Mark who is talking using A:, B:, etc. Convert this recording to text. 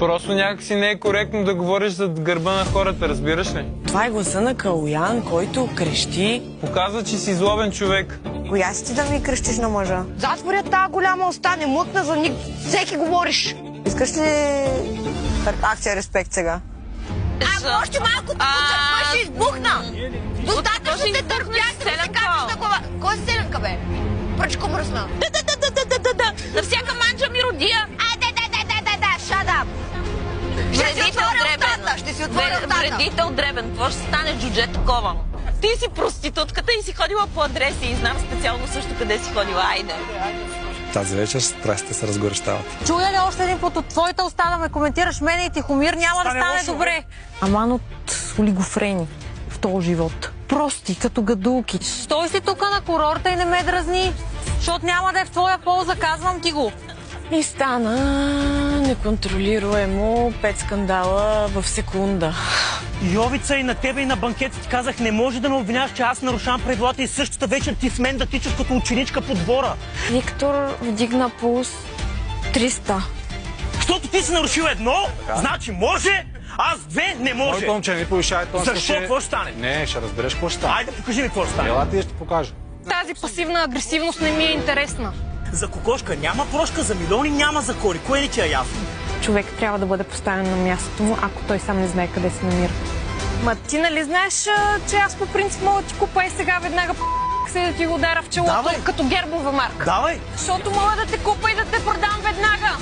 A: Просто някакси не е коректно да говориш зад гърба на хората, разбираш ли?
B: Това е гласа на Калоян, който крещи.
A: Показва, че си злобен човек.
B: Коя си ти да ми крещиш на мъжа?
C: Затворя тази голяма уста, не млъкна за всеки говориш.
B: Искаш ли акция респект сега?
C: Ако още малко потърпаш, ще избухна. Достатъчно те търпях, да се качиш на глава. Кой си селенка, бе? Пръчко мръсна. Да. На всяка манджа ми родия. Shut up. Ще си отворя устата.
D: Вредител дребен. Какво ще стане, джудже такова? Ти си проститутката и си ходила по адреси и знам специално също къде си ходила. Айде.
E: Тази вечер страстите се разгорещават.
F: Чуя ли още един път от твоята уста да ме коментираш мене и Тихомир, няма да стане добре. Аман от олигофрени в този живот. Прости, като гадулки. Стой си тук на курорта и не ме дразни, защото няма да е в твоя полза, казвам ти го.
B: И стана неконтролируемо 5 скандала в секунда.
G: Йовица, и на тебе и на банкет ти казах, не може да ме обвиняваш, че аз нарушавам правилата и същата вечер ти с мен да тичаш като ученичка по двора.
F: Виктор вдигна пулс 300.
G: Защото ти си нарушил едно, значи може, аз две не може.
E: Моето момче, не повишай тон.
G: Защо? Какво ще стане?
E: Не, ще разбереш какво ще стане.
G: Айде, покажи ми какво ще стане.
E: Ела ти ще покажа.
F: Тази пасивна агресивност не ми е интересна.
G: За кокошка няма прошка, за милиони няма закори. Кое не ти е ясно?
F: Човек трябва да бъде поставен на мястото му, ако той сам не знае къде се намира. Ма ти нали знаеш, че аз по принцип мога да ти купа и сега веднага се да ти го удара в челото,
G: Давай.
F: като гербова марка.
G: Давай!
F: Защото мога да те купа и да те продам веднага.